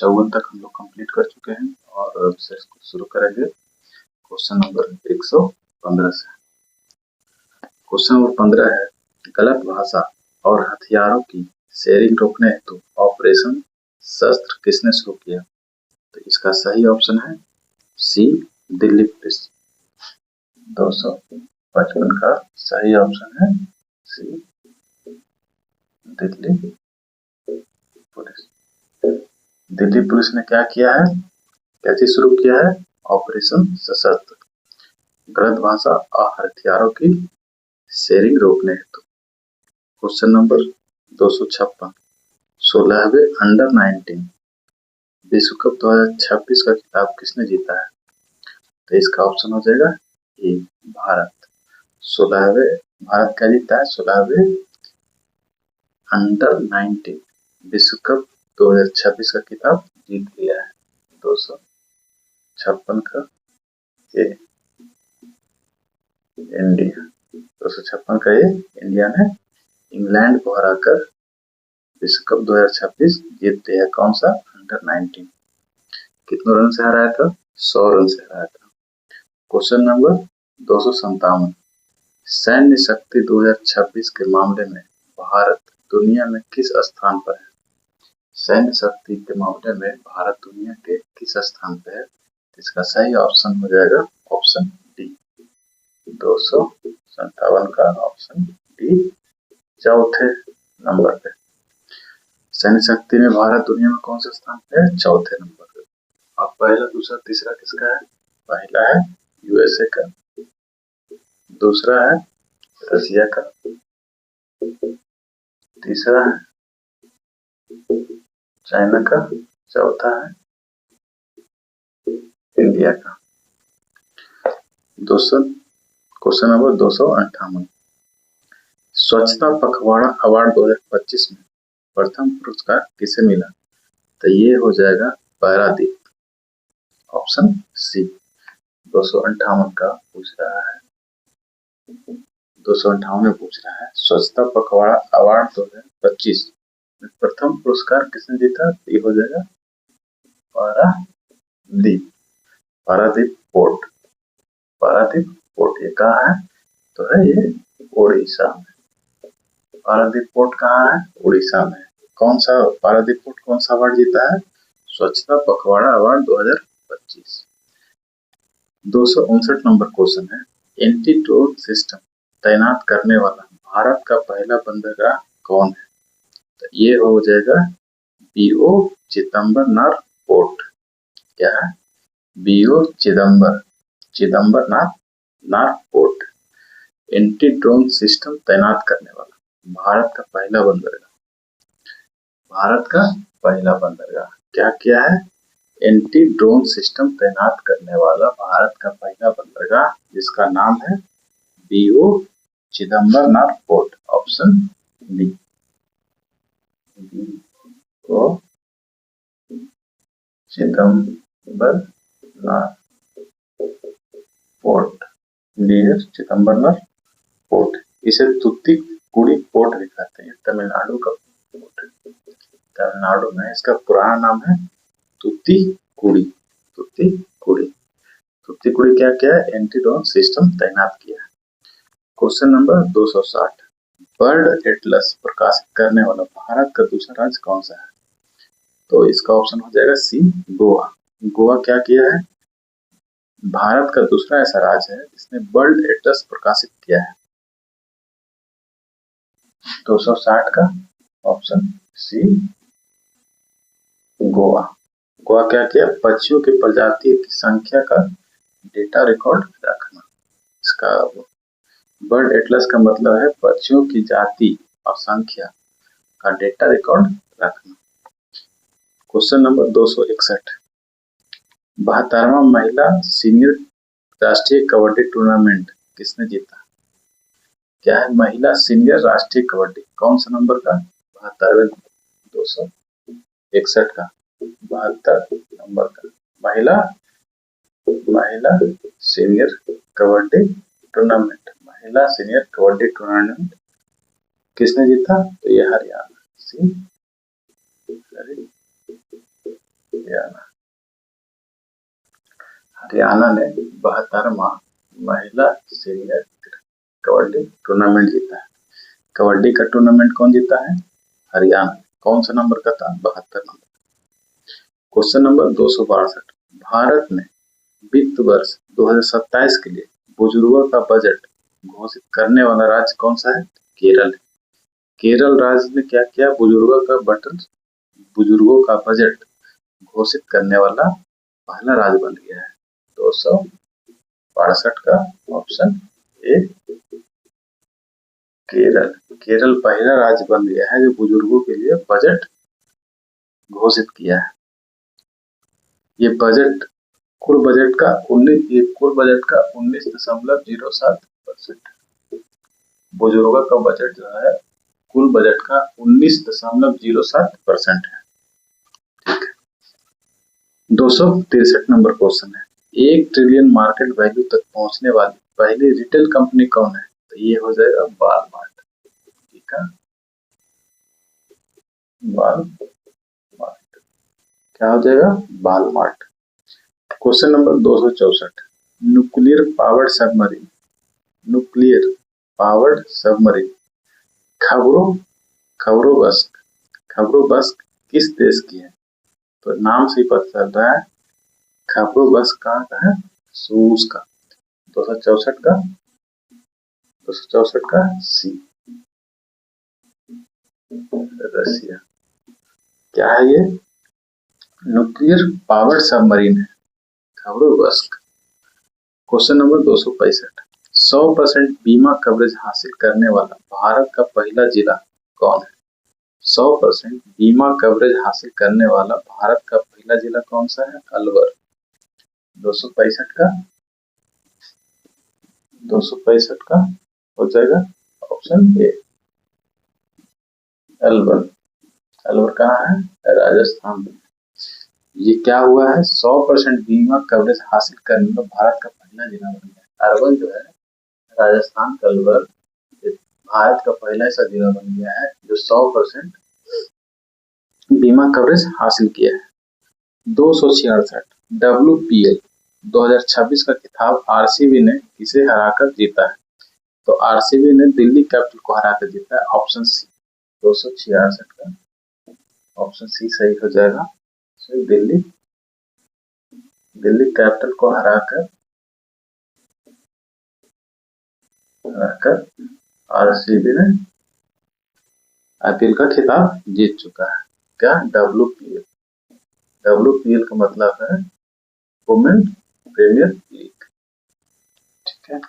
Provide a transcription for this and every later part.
54 तक हम लोग कंप्लीट कर चुके हैं और विषय को शुरू करेंगे क्वेश्चन नंबर 115 से। क्वेश्चन नंबर 15 है, गलत भाषा और हथियारों की शेयरिंग रोकने हेतु ऑपरेशन शस्त्र किसने शुरू किया? तो इसका सही ऑप्शन है सी, दिल्ली पुलिस। 255 का सही ऑप्शन है सी, दिल्ली पुलिस। दिल्ली पुलिस ने क्या किया है, क्या चीज शुरू किया है? ऑपरेशन सशस्त्र, गलत भाषा और हथियारों की शेयरिंग रोकने हेतु। क्वेश्चन नंबर 256, 16वें अंडर 19 विश्व कप 2026 का खिताब किसने जीता है? तो इसका ऑप्शन हो जाएगा ए, भारत। 16वें भारत क्या जीता है? 16वें अंडर 19 विश्व कप 2026 का खिताब जीत लिया है। 256 का ए, इंडिया। 256 का ये इंडिया ने इंग्लैंड को हराकर विश्व कप 2026 जीत लिया। कौन सा? अंडर 19। कितने रन से हराया था? 100 रन से हराया था। क्वेश्चन नंबर 257, सैन्य शक्ति 2026 के मामले में भारत दुनिया में किस स्थान पर है? सैन्य शक्ति के मामले में भारत दुनिया के किस स्थान पर है? इसका सही ऑप्शन हो जाएगा ऑप्शन डी, 257 का ऑप्शन डी, चौथे नंबर पे। सैन्य शक्ति में भारत दुनिया में कौन से स्थान पे है? चौथे नंबर पे। अब पहला, दूसरा, तीसरा किसका है? पहला है यूएसए का, दूसरा है रशिया का, तीसरा है चाइना का, चौथा है इंडिया का। क्वेश्चन नंबर 258, स्वच्छता पखवाड़ा अवार्ड 2025 में प्रथम पुरस्कार किसे मिला? तो ये हो जाएगा पारादीप, ऑप्शन सी। 258 का पूछ रहा है, 258 में पूछ रहा है स्वच्छता पखवाड़ा अवार्ड 2025 में प्रथम पुरस्कार किसने जीता? ये हो जाएगा पारादीप, पारादीप पोर्ट। पारादीप पोर्ट ये कहाँ है? तो है ये उड़ीसा में। पारादीप पोर्ट कहाँ है? उड़ीसा में। कौन सा पारादीप पोर्ट कौन सा अवार्ड जीता है? स्वच्छता पखवाड़ा अवार्ड 2025। 259 नंबर क्वेश्चन है, एंटी ड्रोन सिस्टम तैनात करने वाला भारत का पहला बंदरगाह कौन है? तो ये हो जाएगा बीओ चिदम्बरनार पोर्ट। क्या है? VO Chidambaranar port, anti drone system तैनात करने वाला भारत का पहला बंदरगाह। भारत का पहला बंदरगाह क्या किया है? एंटी ड्रोन सिस्टम तैनात करने वाला भारत का पहला बंदरगाह, जिसका नाम है VO Chidambaranar port, option D, VO Chidambaranar port, VO Chidambaranar port. इसे तूतुकुड़ी पोर्ट भी कहते हैं, तमिलनाडु का पोर्ट है। तमिलनाडु में इसका पुराना नाम है तूतुकुड़ी। तूतुकुड़ी क्या किया है? एंटी ड्रोन सिस्टम तैनात किया है। क्वेश्चन नंबर 260, बर्ड एटलस प्रकाशित करने वाला भारत का दूसरा राज्य कौन सा है? तो इसका ऑप्शन हो जाएगा सी, गोवा। गोवा क्या किया है? भारत का दूसरा ऐसा राज्य है जिसने बर्ड एटलस प्रकाशित किया है। 260 का ऑप्शन सी, गोवा। गोवा क्या किया? पक्षियों की प्रजाति की संख्या का डेटा रिकॉर्ड रखना। इसका बर्ड एटलस का मतलब है पक्षियों की जाति और संख्या का डेटा रिकॉर्ड रखना। क्वेश्चन नंबर 261, 72वां महिला सीनियर राष्ट्रीय कबड्डी टूर्नामेंट किसने जीता? क्या है? महिला सीनियर राष्ट्रीय कबड्डी, कौन सा नंबर का? 72वें नंबर, 261 का 72 नंबर का महिला सीनियर कबड्डी टूर्नामेंट, महिला सीनियर कबड्डी टूर्नामेंट किसने जीता? तो ये हरियाणा, हरियाणा। हरियाणा ने 72वां महिला सीनियर कबड्डी टूर्नामेंट जीता है। कबड्डी का टूर्नामेंट कौन जीता है? हरियाणा। कौन सा नंबर का था? 72 नंबर। क्वेश्चन नंबर 262, भारत में वित्त वर्ष 2027 के लिए बुजुर्गों का बजट घोषित करने वाला राज्य कौन सा है? केरल है। केरल राज्य ने क्या किया? बुजुर्गों का बजट घोषित करने वाला पहला राज्य बन गया है। 262 का ऑप्शन ए केरल। केरल पहला राज्य बन गया है जो बुजुर्गों के लिए बजट घोषित किया है। ये बजट कुल बजट का 19.07%। बुजुर्गों का बजट जो है कुल बजट का 19.07% है। ठीक है। 263 नंबर क्वेश्चन है, 1 ट्रिलियन मार्केट वैल्यू तक पहुंचने वाली पहली रिटेल कंपनी कौन है? तो ये हो जाएगा वॉलमार्ट। ठीक है, वॉलमार्ट। क्या हो जाएगा? Walmart. Question number 264, nuclear powered submarine खबरों बस किस देश की है? तो नाम से ही पता चल रहा है खबरों कहाँ का है? रूस का। 264 का सी, रसिया। क्या है ये? न्यूक्लियर पावर्ड सबमरीन है खबरों-बस्क। क्वेश्चन नंबर 265, 100% बीमा कवरेज हासिल करने वाला भारत का पहला जिला कौन है? 100% बीमा कवरेज हासिल करने वाला भारत का पहला जिला कौन सा है? अलवर। 265 का हो जाएगा ऑप्शन ए अलवर। अलवर कहाँ है? राजस्थान में। ये क्या हुआ है? 100% बीमा कवरेज हासिल करने में भारत का पहला जिला बन गया। अरवल जो है राजस्थान का अलवर भारत का पहला ऐसा जिला बन गया है जो 100% बीमा कवरेज हासिल किया है। 266, WPL 2026 का खिताब आरसीबी ने किसे हराकर जीता है? तो आरसीबी ने दिल्ली कैपिटल को हराकर जीता है। Option C. 266 का ऑप्शन सी सही हो जाएगा। दिल्ली कैपिटल को हराकर आरसीबी ने आईपीएल का खिताब जीत चुका है। क्या? WPL का मतलब है वुमेन प्रीमियर लीग। ठीक है।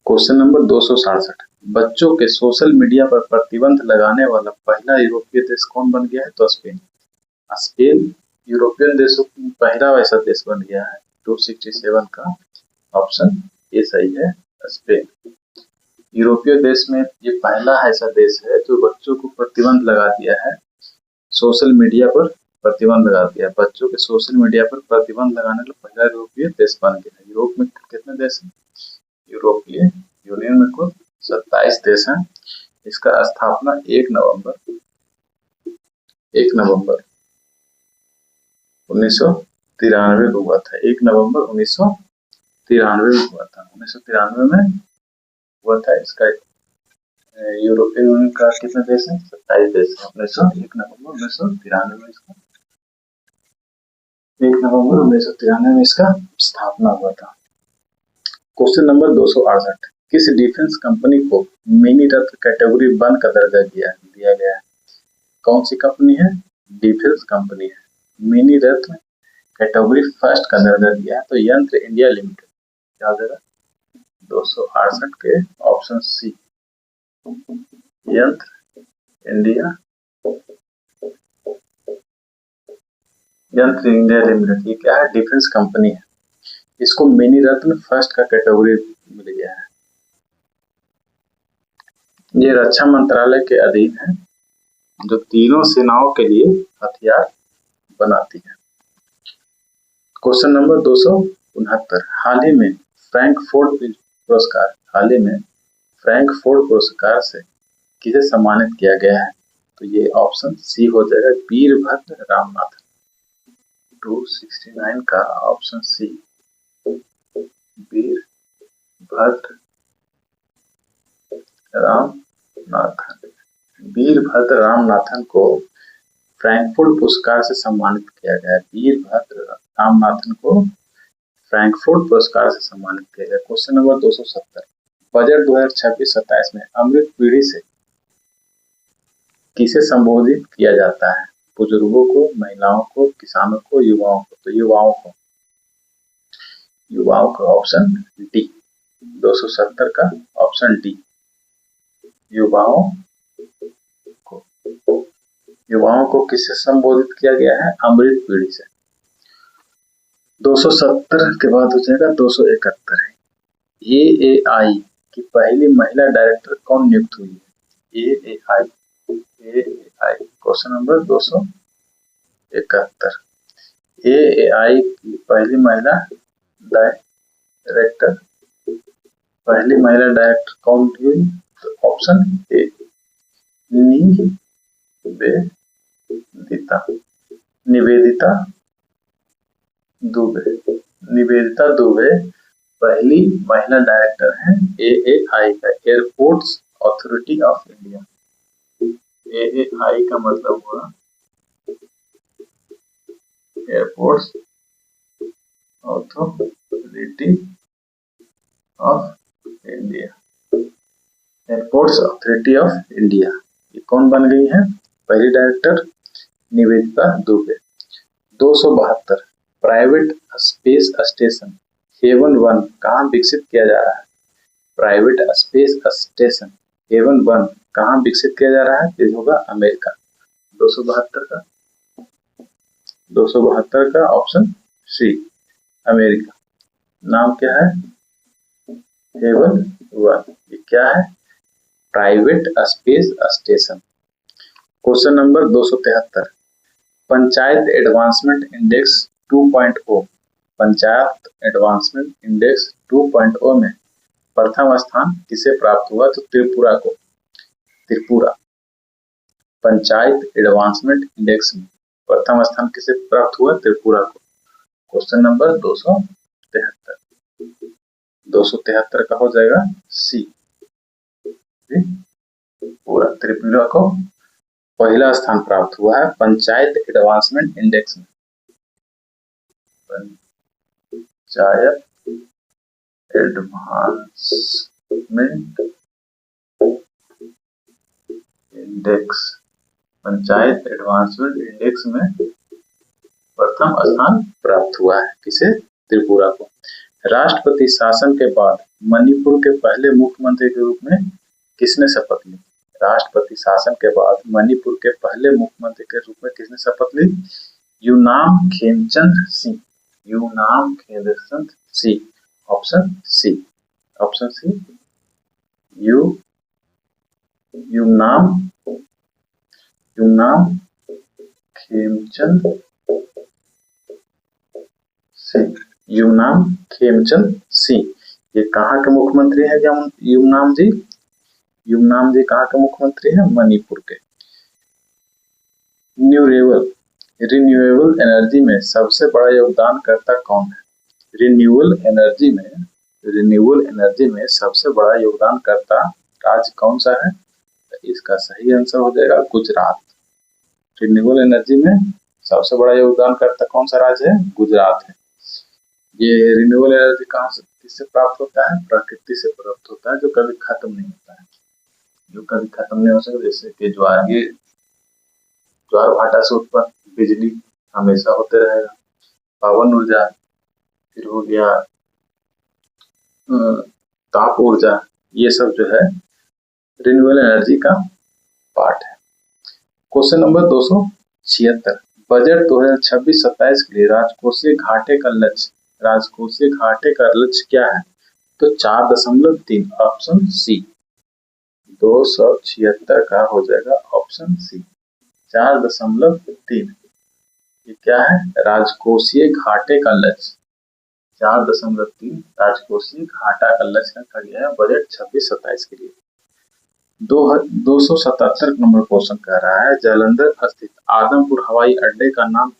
क्वेश्चन नंबर 267, बच्चों के सोशल मीडिया पर प्रतिबंध लगाने वाला पहला यूरोपीय देश कौन बन गया है? तो स्पेन यूरोपियन देशों में पहला वैसा देश बन गया है। 267 का ऑप्शन ए सही है, स्पेन। यूरोपीय देश में ये पहला ऐसा देश है जो बच्चों को प्रतिबंध लगा दिया है, सोशल मीडिया पर प्रतिबंध लगा दिया। बच्चों के सोशल मीडिया पर प्रतिबंध लगाने का पहला यूरोपीय देश बन गया है। यूरोप में कितने देश हैं? यूरोपीय यूनियन में कुल 27 देश हैं। इसका स्थापना 1 नवंबर 1993 को हुआ था। 1 नवंबर 1993 में हुआ था। 1993 में हुआ था। इसका यूरोपियन यूनियन का कितने देश है? 27 देश है। 1 नवंबर 1993 में इसका 1 नवंबर 1993 में इसका स्थापना हुआ था। क्वेश्चन नंबर 268, किस डिफेंस कंपनी को मिनी रत्न कैटेगरी 1 का दर्जा दिया गया है? कौन सी कंपनी है? डिफेंस कंपनी है। मिनी रत्न कैटेगरी 1 का दर्जा दिया है तो यंत्र इंडिया लिमिटेड। क्या हो जाएगा? 268 के ऑप्शन सी, यंत्र इंडिया लिमिटेड। ये क्या है? डिफेंस कंपनी है। इसको मिनी रत्न 1 का कैटेगरी मिल गया है। ये रक्षा मंत्रालय के अधीन है जो तीनों सेनाओं के लिए हथियार बनाती है। क्वेश्चन नंबर 269, हाल ही में फ्रैंकफर्ट पुरस्कार से किसे सम्मानित किया गया है? तो ये ऑप्शन सी हो जाएगा, वीरभद्र रामनाथन। 269 का ऑप्शन सी, वीरभद्र रामनाथन। वीरभद्र रामनाथन को फ्रैंकफर्ट पुरस्कार से सम्मानित किया गया है। वीरभद्र रामनाथन को फ्रैंकफर्ट पुरस्कार से सम्मानित किया गया। क्वेश्चन नंबर 270, बजट 2026-27 में अमृत पीढ़ी से किसे संबोधित किया जाता है? बुजुर्गों को, महिलाओं को, किसानों को, युवाओं को? तो युवाओं को ऑप्शन डी, 270 का ऑप्शन डी, युवाओं को किससे संबोधित किया गया है? अमृत पीढ़ी से। 270 के बाद हो जाएगा 271 है। AAI की पहली महिला डायरेक्टर कौन नियुक्त हुई है? AAI question number 271। AAI की पहली महिला डायरेक्टर कौन हुई? तो ऑप्शन ए, निवेदिता दुबे पहली महिला डायरेक्टर हैं AAI का, airports authority of India. AAI का मतलब हुआ airports authority of India. Airports authority of India, ये कौन बन गई है? पहली director Nivedita Dubey. 272, private space station haven 1 कहाँ विकसित किया जा रहा है? प्राइवेट स्पेस स्टेशन हेवन 1 कहाँ विकसित किया जा रहा है? ये होगा अमेरिका। 272 का ऑप्शन सी, अमेरिका। नाम क्या है? हेवन 1। ये क्या है? Private space station. Question number 273, panchayat advancement index 2.0, panchayat advancement index 2.0 में प्रथम स्थान किसे प्राप्त हुआ? तो त्रिपुरा। पंचायत एडवांसमेंट इंडेक्स में प्रथम स्थान किसे प्राप्त हुआ? त्रिपुरा को। क्वेश्चन नंबर 273, 273 का हो जाएगा सी, पूरा त्रिपुरा को पहला स्थान प्राप्त हुआ है पंचायत एडवांसमेंट इंडेक्स में। पंचायत एडवांसमेंट इंडेक्स में प्रथम स्थान प्राप्त हुआ है किसे? त्रिपुरा को। राष्ट्रपति शासन के बाद मणिपुर के पहले मुख्यमंत्री के रूप में किसने शपथ ली? राष्ट्रपति शासन के बाद मणिपुर के पहले मुख्यमंत्री के रूप में किसने शपथ ली? यूनाम खेमचंद सिंह। Option C, Yumnam Khemchand Singh. ये कहाँ के मुख्यमंत्री है? यूनाम जी कहाँ के मुख्यमंत्री है? मणिपुर के। रिन्यूएबल एनर्जी में सबसे बड़ा योगदानकर्ता कौन है? रिन्यूएबल एनर्जी में सबसे बड़ा योगदानकर्ता राज्य कौन सा है? तो इसका सही आंसर हो जाएगा गुजरात। रिन्यूएबल एनर्जी में सबसे बड़ा योगदानकर्ता कौन सा राज्य है? गुजरात है। ये रिन्यूएबल एनर्जी कहाँ से, किससे प्राप्त होता है? प्रकृति से प्राप्त होता है, जो कभी खत्म नहीं होता है, जो कभी खत्म नहीं हो सकता। जैसे कि ज्वार भाटा से उत्पन्न बिजली हमेशा होते रहेगा। पवन ऊर्जा, फिर हो गया ताप ऊर्जा, ये सब जो है रिन्यूएबल एनर्जी का पार्ट है। क्वेश्चन नंबर 276, बजट 2026-27 के लिए राजकोषीय घाटे का लक्ष्य क्या है? तो 4.3, ऑप्शन सी। 276 का हो जाएगा ऑप्शन सी, 4.3। ये क्या है? राजकोषीय घाटे का लक्ष्य 4.3 राजकोषीय घाटा का लक्ष्य रखा गया है बजट 26-27 के लिए। 277 नंबर क्वेश्चन कह रहा है, जालंधर स्थित आदमपुर हवाई अड्डे का नाम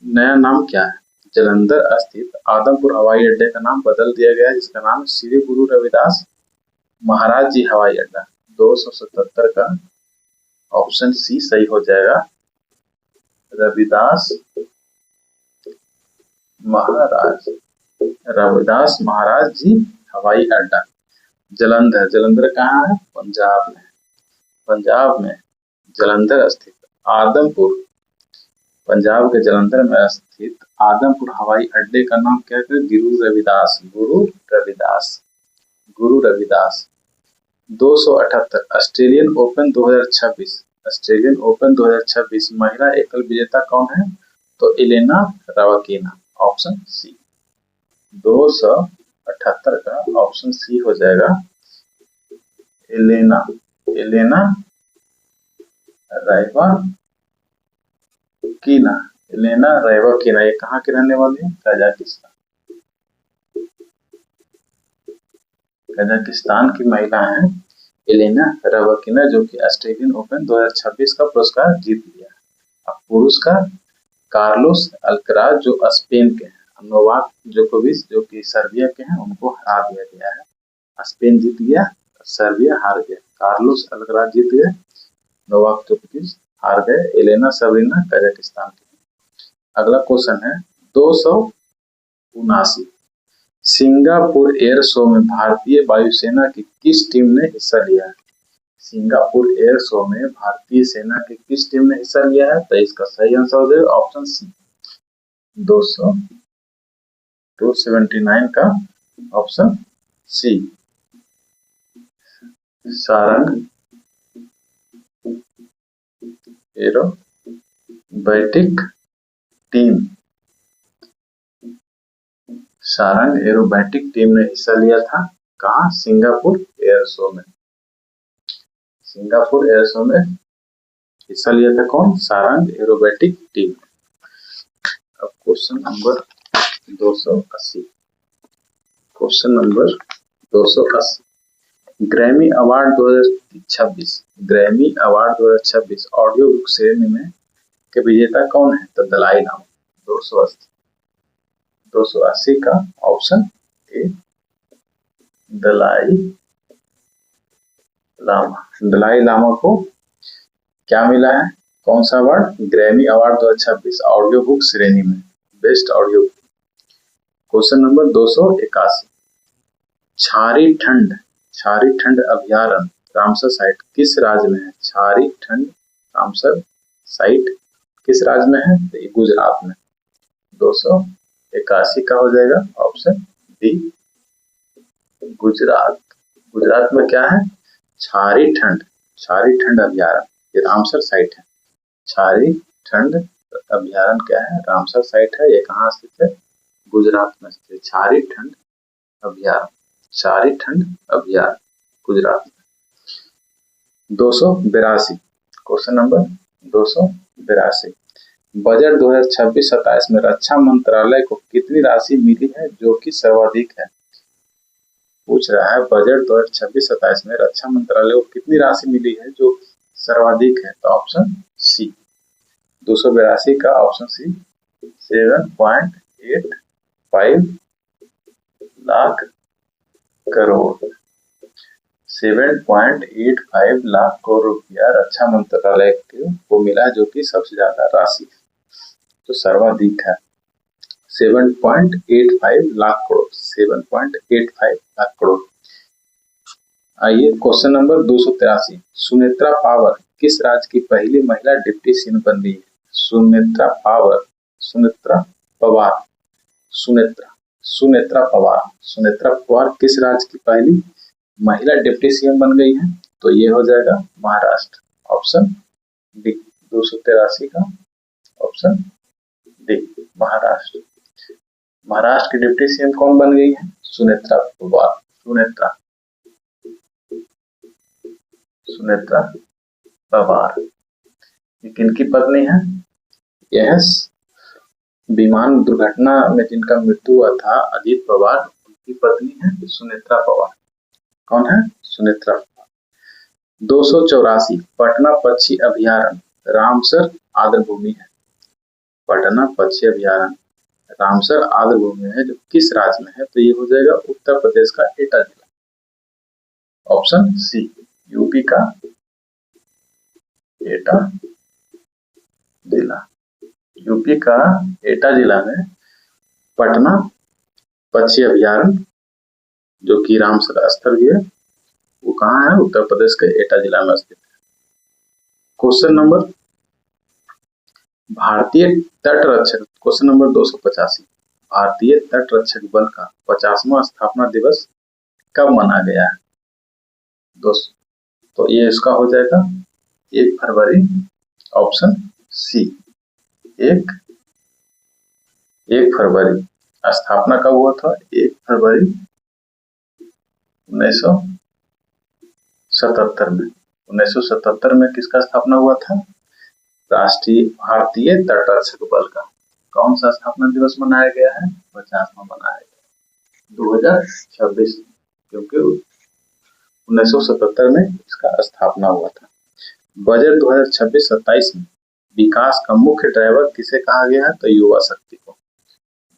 नया नाम क्या है? जालंधर स्थित आदमपुर हवाई अड्डे का नाम बदल दिया गया है, जिसका नाम है श्री गुरु रविदास महाराज जी हवाई अड्डा। 277 का ऑप्शन सी सही हो जाएगा। रविदास महाराज, रविदास महाराज जी हवाई अड्डा। जालंधर, जालंधर कहाँ है? पंजाब में। पंजाब में जालंधर स्थित आदमपुर, पंजाब के जालंधर में स्थित आदमपुर हवाई अड्डे का नाम क्या है? Guru Ravidas, Guru Ravidas, Guru Ravidas. 278 Australian open 2026, Australian open 2026 महिला एकल विजेता कौन है? तो एलेना रबाकिना, ऑप्शन सी। 278 का ऑप्शन सी हो जाएगा, एलेना, एलेना रबाकिना, एलेना रबाकिना। ये कहाँ की रहने वाली है? कजाकिस्तान, कजाकिस्तान की महिला है एलेना रबाकिना, जो कि ऑस्ट्रेलियन ओपन 2026 का पुरस्कार जीत लिया। अब पुरुष का कार्लोस अल्कराज जो स्पेन के हैं, नोवाक जोकोविच जो कि सर्बिया के हैं, उनको हरा दिया गया है। स्पेन जीत गया, सर्बिया हार गया। कार्लोस अल्कराज जीत गए, नोवाक जोकोविच हार गए। एलेना सबरीना कजाकिस्तान की। अगला क्वेश्चन है 279, सिंगापुर एयर शो में भारतीय वायुसेना की किस टीम ने हिस्सा लिया है? सिंगापुर एयर शो में भारतीय सेना की किस टीम ने हिस्सा लिया है? तो इसका सही आंसर हो जाएगा ऑप्शन सी, 279 का option C, Sarang aerobatic team, Sarang aerobatic team ने हिस्सा लिया था। कहाँ? सिंगापुर एयर शो में। सिंगापुर एयर शो में हिस्सा लिया था कौन? Sarang aerobatic team. अब question number 280, question number 280, Grammy award 2026, Grammy award 2026 audio book श्रेणी में के विजेता कौन है? तो दलाई लामा। 280 का ऑप्शन ए, दलाई लामा। दलाई लामा को क्या मिला है? कौन सा award? Grammy award 2026 audio book श्रेणी में, बेस्ट ऑडियो। क्वेश्चन नंबर 281, छारी ठंड, छारी ठंड अभ्यारण्य रामसर साइट किस राज्य में है? छारी ठंड रामसर साइट किस राज्य में है? तो ये गुजरात में। 281 का हो जाएगा ऑप्शन बी, गुजरात। गुजरात में क्या है? छारी ठंड, छारी ठंड अभ्यारण्य, ये रामसर साइट है। छारी ठंड अभ्यारण्य क्या है? रामसर साइट है। ये कहाँ स्थित है? गुजरात में स्थित। छारी ठंड अभ्यारण्य, छारी ठंड अभ्यारण्य गुजरात में। 282, क्वेश्चन नंबर 282, बजट 2026-27 में रक्षा मंत्रालय को कितनी राशि मिली है जो कि सर्वाधिक है? पूछ रहा है बजट 2026-27 में रक्षा मंत्रालय को कितनी राशि मिली है जो सर्वाधिक है? तो ऑप्शन सी, 282 का ऑप्शन सी, 7.85 लाख करोड़, 7.85 लाख करोड़ रुपया रक्षा मंत्रालय को मिला, जो कि सबसे ज्यादा राशि है, तो सर्वाधिक है 7.85 लाख करोड़, 7.85 लाख करोड़। आइए क्वेश्चन नंबर 283, सुनेत्रा पावर किस राज्य की पहली महिला डिप्टी सीएम बन गई है? सुनेत्रा पावर, सुनेत्रा पवार, सुनेत्रा पवार, सुनेत्रा पवार किस राज्य की पहली महिला डिप्टी सीएम बन गई है? तो ये हो जाएगा महाराष्ट्र, ऑप्शन डी। 283 का ऑप्शन डी, महाराष्ट्र। महाराष्ट्र की डिप्टी सीएम कौन बन गई है? सुनेत्रा पवार, सुनेत्रा पवार। ये किनकी पत्नी है? यह विमान दुर्घटना में जिनका मृत्यु हुआ था अजीत पवार, उनकी पत्नी है सुनेत्रा पवार। कौन है? सुनेत्रा पवार। 284, पटना पक्षी अभ्यारण्य रामसर आर्द्रभूमि है। पटना पक्षी अभयारण्य रामसर आर्द्र भूमि है जो किस राज्य में है? तो ये हो जाएगा उत्तर प्रदेश का एटा जिला, ऑप्शन सी। यूपी का एटा जिला, यूपी का एटा जिला में पटना पक्षी अभयारण्य जो कि रामसर स्थल भी है, वो कहाँ है? उत्तर प्रदेश के एटा जिला में स्थित है। क्वेश्चन नंबर भारतीय तट रक्षक, क्वेश्चन नंबर 285, भारतीय तट रक्षक बल का 50वां स्थापना दिवस कब मनाया गया है? दोस्तों, तो ये इसका हो जाएगा 1 फरवरी, ऑप्शन सी। 1 फरवरी स्थापना कब हुआ था? 1 फरवरी 1977 में। 1977 में किसका स्थापना हुआ था? राष्ट्रीय भारतीय तट रक्षक बल का कौन सा स्थापना दिवस मनाया गया है? 50वां मनाया गया 2026, क्योंकि 1977 में इसका स्थापना हुआ था। बजट 2026-27 में विकास का मुख्य ड्राइवर किसे कहा गया है? तो युवा शक्ति को।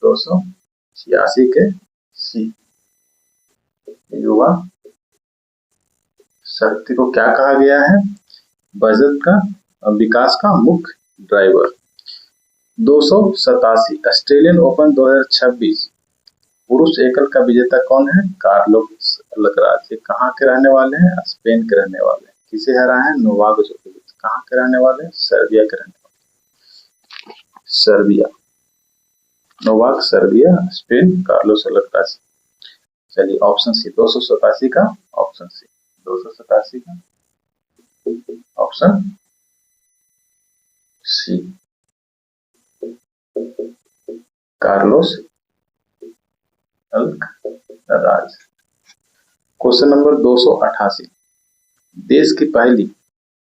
286 के सी, युवा शक्ति को क्या कहा गया है? बजट का विकास का मुख्य ड्राइवर। 287 ऑस्ट्रेलियन ओपन 2026 पुरुष एकल का विजेता कौन है? Carlos Alcaraz. ये कहाँ के रहने वाले हैं? स्पेन के रहने वाले हैं। किसे हरा है? नोवाक जोकोविच। कहाँ के रहने वाले हैं? सर्बिया के रहने वाले। Serbia, Novak Serbia, Spain Carlos Alcaraz. चलिए ऑप्शन सी, 287 का ऑप्शन सी, 287 का option C, Carlos Alcaraz. Question number 288, देश की पहली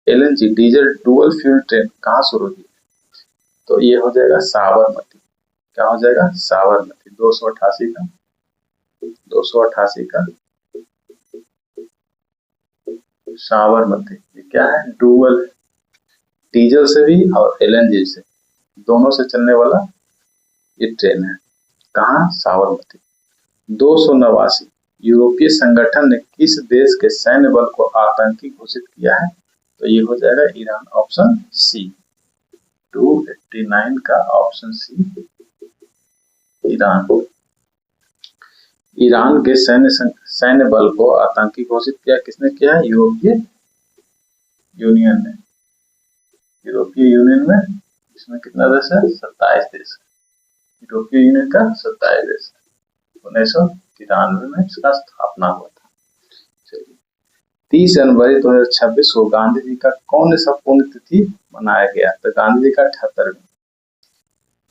LNG diesel dual fuel train कहाँ शुरू हुई? तो ये हो जाएगा साबरमती। क्या हो जाएगा? साबरमती। 288 का, 288 का साबरमती। ये क्या है? डुअल, डीजल से भी और एलएनजी से, दोनों से चलने वाला ये ट्रेन है। कहाँ? साबरमती। 289, यूरोपीय संगठन ने किस देश के सैन्य बल को आतंकी घोषित किया है? तो ये हो जाएगा ईरान, ऑप्शन सी। 289 का ऑप्शन सी, ईरान। ईरान के सैन्य बल को आतंकी घोषित किया किसने किया है? यूरोपीय यूनियन ने। यूरोपीय यूनियन में इसमें कितना देश है? 27 देश। यूरोपीय यूनियन का 27 देश। 1993 में इसका स्थापना हुआ था। चलिए 30 जनवरी 2026 को गांधी जी का कौन सा पुण्यतिथि मनाया गया? तो गांधी जी का 78वां,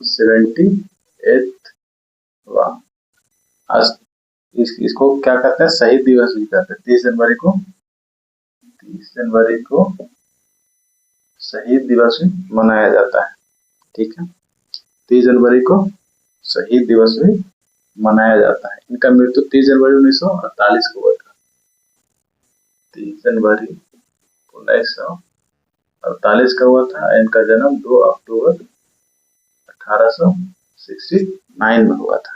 78वां। इसको क्या कहते हैं? शहीद दिवस भी कहते हैं। 30 जनवरी को, 30 जनवरी को शहीद दिवस भी मनाया जाता है। ठीक है, 30 जनवरी को शहीद दिवस भी मनाया जाता है। इनका मृत्यु 30 जनवरी 1948 को हुआ था। 30 जनवरी 1948 का हुआ था। इनका जन्म 2 अक्टूबर 1869 में हुआ था।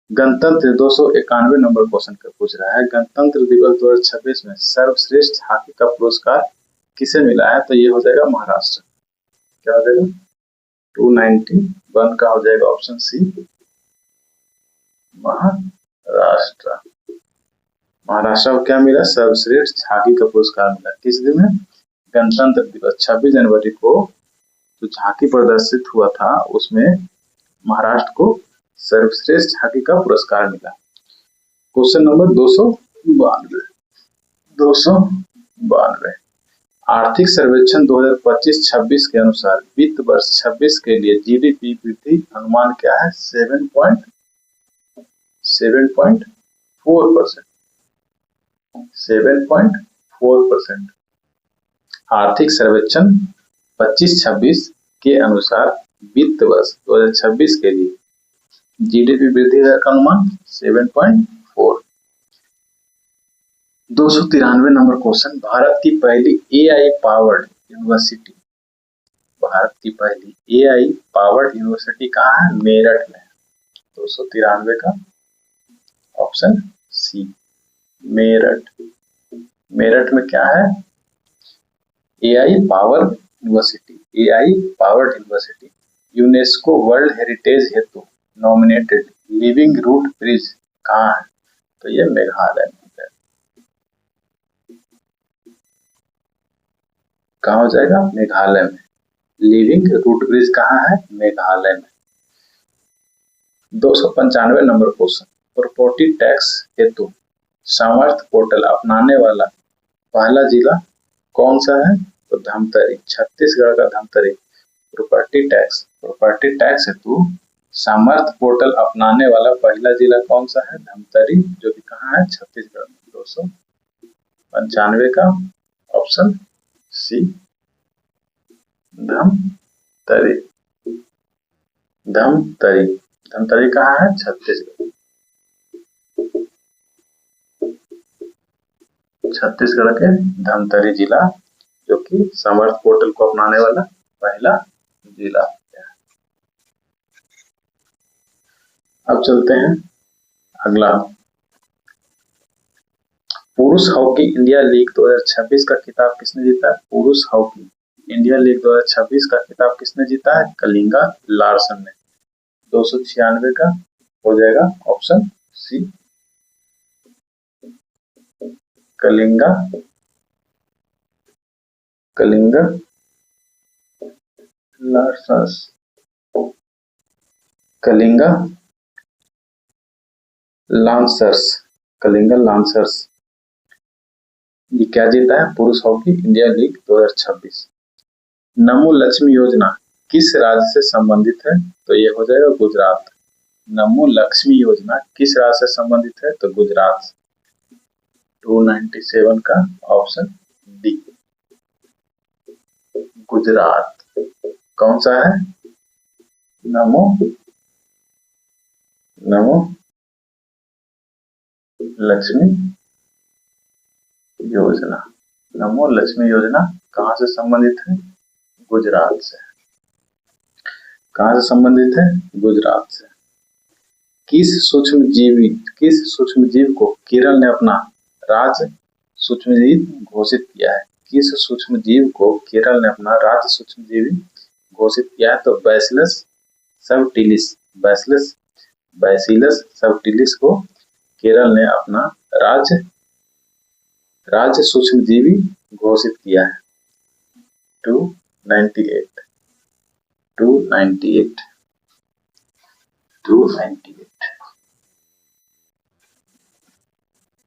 गणतंत्र 291 नंबर क्वेश्चन का पूछ रहा है, गणतंत्र दिवस 2026 में सर्वश्रेष्ठ हॉकी का पुरस्कार किसे मिला है? तो ये हो जाएगा महाराष्ट्र। क्या हो जाएगा? 291 का हो जाएगा ऑप्शन सी, महाराष्ट्र। महाराष्ट्र को क्या मिला? सर्वश्रेष्ठ हॉकी का पुरस्कार मिला। किस दिन है? गणतंत्र दिवस 26 जनवरी को जो झांकी प्रदर्शित हुआ था उसमें महाराष्ट्र को सर्वश्रेष्ठ हॉकी का पुरस्कार मिला। क्वेश्चन नंबर 292, आर्थिक सर्वेक्षण 2025-26 के अनुसार वित्त वर्ष 26 के लिए जीडीपी वृद्धि अनुमान क्या है? 7.4%। 7.4%। आर्थिक सर्वेक्षण 25-26 के अनुसार वित्त वर्ष 2026 के लिए जीडीपी वृद्धि दर का अनुमान 7.4। 293 नंबर क्वेश्चन, भारत की पहली एआई पावर्ड यूनिवर्सिटी, भारत की पहली AI पावर्ड यूनिवर्सिटी कहाँ है? मेरठ में। 293 का ऑप्शन सी, मेरठ। मेरठ में क्या है? AI powered university, AI powered university. UNESCO world heritage हेतु नॉमिनेटेड लिविंग रूट ब्रिज कहाँ है? तो ये मेघालय में है। कहाँ हो जाएगा? मेघालय में। लिविंग रूट ब्रिज कहाँ है? मेघालय में। 295 नंबर क्वेश्चन, प्रॉपर्टी टैक्स हेतु सामर्थ पोर्टल अपनाने वाला पहला जिला कौन सा है? तो धमतरी, छत्तीसगढ़ का धमतरी। प्रॉपर्टी टैक्स हेतु सामर्थ पोर्टल अपनाने वाला पहला जिला कौन सा है? धमतरी, जो कि कहाँ है? छत्तीसगढ़ में। 295 का ऑप्शन सी, धमतरी। धमतरी, धमतरी कहाँ है? छत्तीसगढ़। छत्तीसगढ़ के धमतरी जिला, जो कि समर्थ पोर्टल को अपनाने वाला पहला जिला है। अब चलते हैं अगला। पुरुष हॉकी इंडिया लीग 2026 का खिताब किसने जीता है? पुरुष हॉकी इंडिया लीग 2026 का खिताब किसने जीता है? कलिंगा लार्सन ने। 296 का हो जाएगा ऑप्शन सी, कलिंगा लार्सस, कलिंगा लांसर्स, कलिंगा लांसर्स। ये क्या जीता है? पुरुष हॉकी इंडिया लीग 2026। नमो लक्ष्मी योजना किस राज्य से संबंधित है? तो ये हो जाएगा गुजरात। नमो लक्ष्मी योजना किस राज्य से संबंधित है? तो गुजरात। 297 का ऑप्शन डी, गुजरात। कौन सा है? नमो लक्ष्मी योजना। नमो लक्ष्मी योजना कहाँ से संबंधित है? गुजरात से। कहाँ से संबंधित है? गुजरात से। किस सूक्ष्म जीव को केरल ने अपना राज्य सूक्ष्म जीव घोषित किया है? किस सूक्ष्म जीव को केरल ने अपना राज्य सूक्ष्म जीव घोषित किया है? तो बैसिलस सबटिलिस, बैसिलस सबटिलिस को केरल ने अपना राज्य सूक्ष्म जीवी घोषित किया है। 298।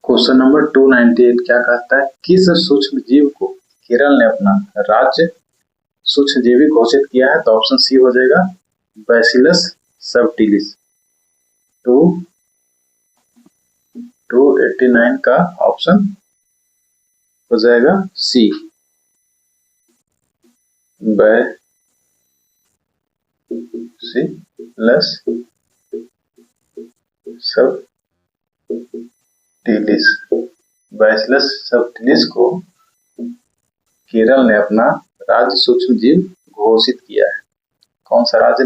क्वेश्चन नंबर 298 क्या कहता है? किस सूक्ष्म जीव को केरल ने अपना राज्य सूक्ष्म जीवी घोषित किया है? तो ऑप्शन सी हो जाएगा, बैसिलस सबटिलिस। 289 का ऑप्शन हो जाएगा सी, बैसिलस सबटिलिस। बैसिलस सबटिलिस को केरल ने अपना राज्य सूक्ष्म जीव घोषित किया है। कौन सा राज्य?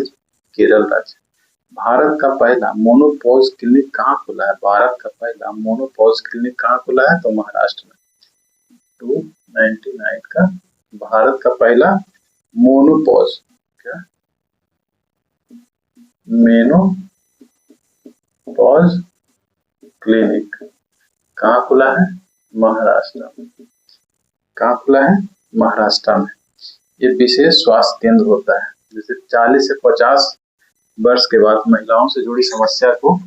केरल राज्य। भारत का पहला मोनोपॉज क्लिनिक कहाँ खुला है? भारत का पहला मोनोपॉज क्लिनिक कहाँ खुला है? तो महाराष्ट्र में। 299 का भारत का पहला मोनोपॉज मेनोपॉज क्लिनिक कहाँ खुला है? महाराष्ट्र में। कहाँ खुला है? महाराष्ट्र में। ये विशेष स्वास्थ्य केंद्र होता है, जैसे 40 से 50 वर्ष के बाद महिलाओं से जुड़ी समस्या को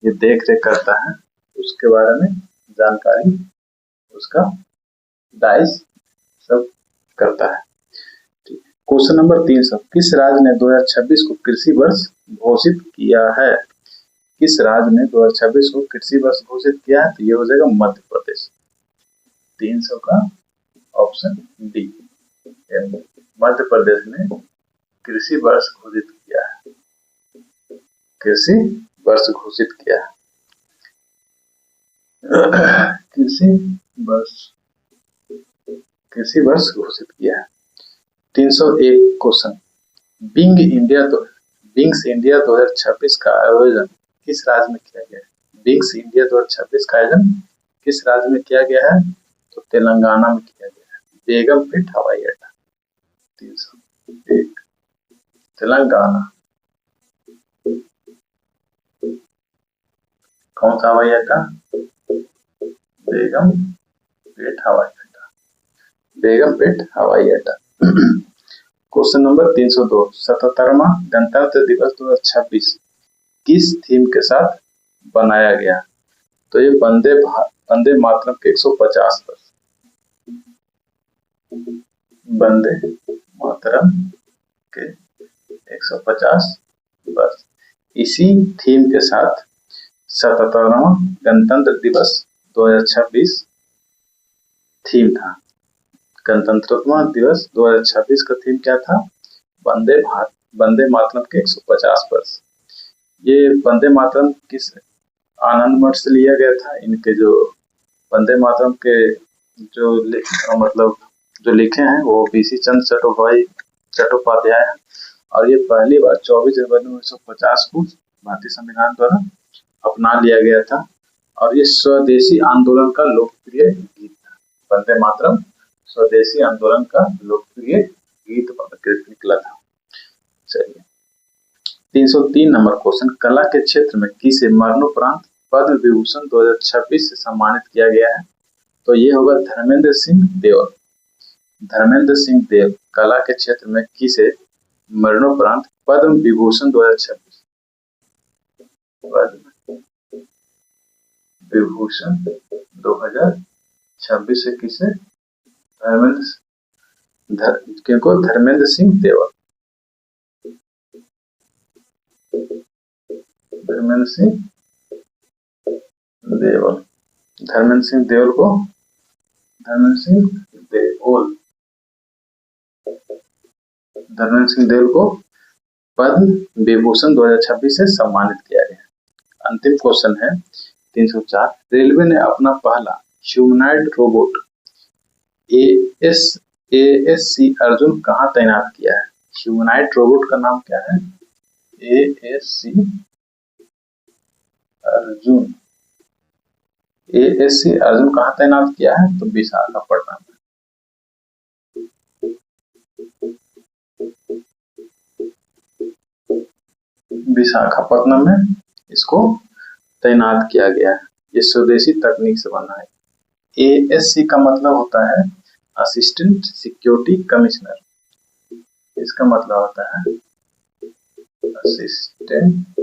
ये देख रेख करता है, उसके बारे में जानकारी, उसका डाइस सब करता है। क्वेश्चन नंबर 300, किस राज्य ने 2026 को कृषि वर्ष घोषित किया है? किस राज्य ने 2026 को कृषि वर्ष घोषित किया है? तो ये हो जाएगा मध्य प्रदेश। 300 का ऑप्शन डी, मध्य प्रदेश ने कृषि वर्ष घोषित किया है। कृषि वर्ष घोषित किया है। कृषि वर्ष घोषित किया है। 301 क्वेश्चन, विंग्स इंडिया 2026 का आयोजन किस राज्य में किया गया है? विंग्स इंडिया 2026 का आयोजन किस राज्य में किया गया है? तो तेलंगाना में किया गया है, बेगमपेट हवाई अड्डा। 301 तेलंगाना। कौन सा हवाई अड्डा? बेगमपेट हवाई अड्डा, बेगमपेट हवाई अड्डा। क्वेश्चन नंबर 302, 77वां गणतंत्र दिवस 2026 किस थीम के साथ बनाया गया? तो ये वंदे मातरम के 150 वर्ष, वंदे मातरम के 150 वर्ष, इसी थीम के साथ 77वां गणतंत्र दिवस 2026 थीम था। गणतंत्र दिवस 2026 का थीम क्या था? वंदे मातरम के 150 वर्ष। ये वंदे मातरम किस आनंद मठ से लिया गया था? इनके जो वंदे मातरम के जो जो लिखे हैं वो बीसी चंद्र चट्टोपाध्याय हैं, और ये पहली बार 24 जनवरी 1950 को भारतीय संविधान द्वारा अपना लिया गया था, और ये स्वदेशी आंदोलन का लोकप्रिय गीत था। वंदे मातरम स्वदेशी आंदोलन का लोकप्रिय गीत निकला था। चलिए 303 नंबर क्वेश्चन, कला के क्षेत्र में किसे मरणोपरांत पद्म विभूषण 2026 से सम्मानित किया गया है? तो ये होगा धर्मेंद्र सिंह देओल। धर्मेंद्र सिंह देव कला के क्षेत्र में किसे मरणोपरांत पद्म विभूषण 2026 विभूषण 2026 से किसे? धर्मेंद्र सिंह देओल। धर्मेंद्र सिंह देओल, धर्मेंद्र सिंह देओल को धर्मेंद्र सिंह देओल को पद्म विभूषण 2026 से सम्मानित किया गया। अंतिम क्वेश्चन है 304, रेलवे ने अपना पहला ह्यूमनॉइड रोबोट ASC अर्जुन कहाँ तैनात किया है? ह्यूमनॉइड रोबोट का नाम क्या है? ASC अर्जुन। ASC अर्जुन कहाँ तैनात किया है? तो विशाखापट्टनम में। विशाखापट्टनम में इसको तैनात किया गया है। ये स्वदेशी तकनीक से बना है। ASC का मतलब होता है असिस्टेंट सिक्योरिटी कमिश्नर। इसका मतलब होता है assistant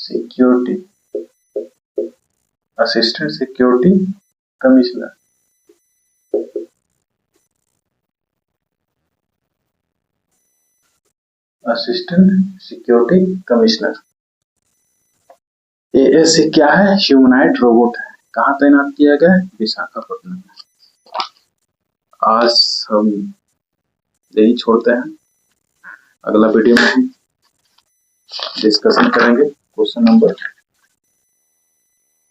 security commissioner. Assistant security commissioner. ASC क्या है? ह्यूमनॉइड रोबोट है। कहाँ तैनात किया गया है? विशाखापट्टनम में। आज हम यही छोड़ते हैं, अगला वीडियो में हम डिस्कशन करेंगे क्वेश्चन नंबर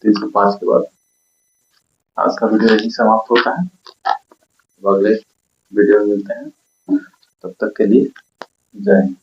305 के बाद। आज का वीडियो यही समाप्त होता है, अगले वीडियो में मिलते हैं, तब तक के लिए जय हिंद।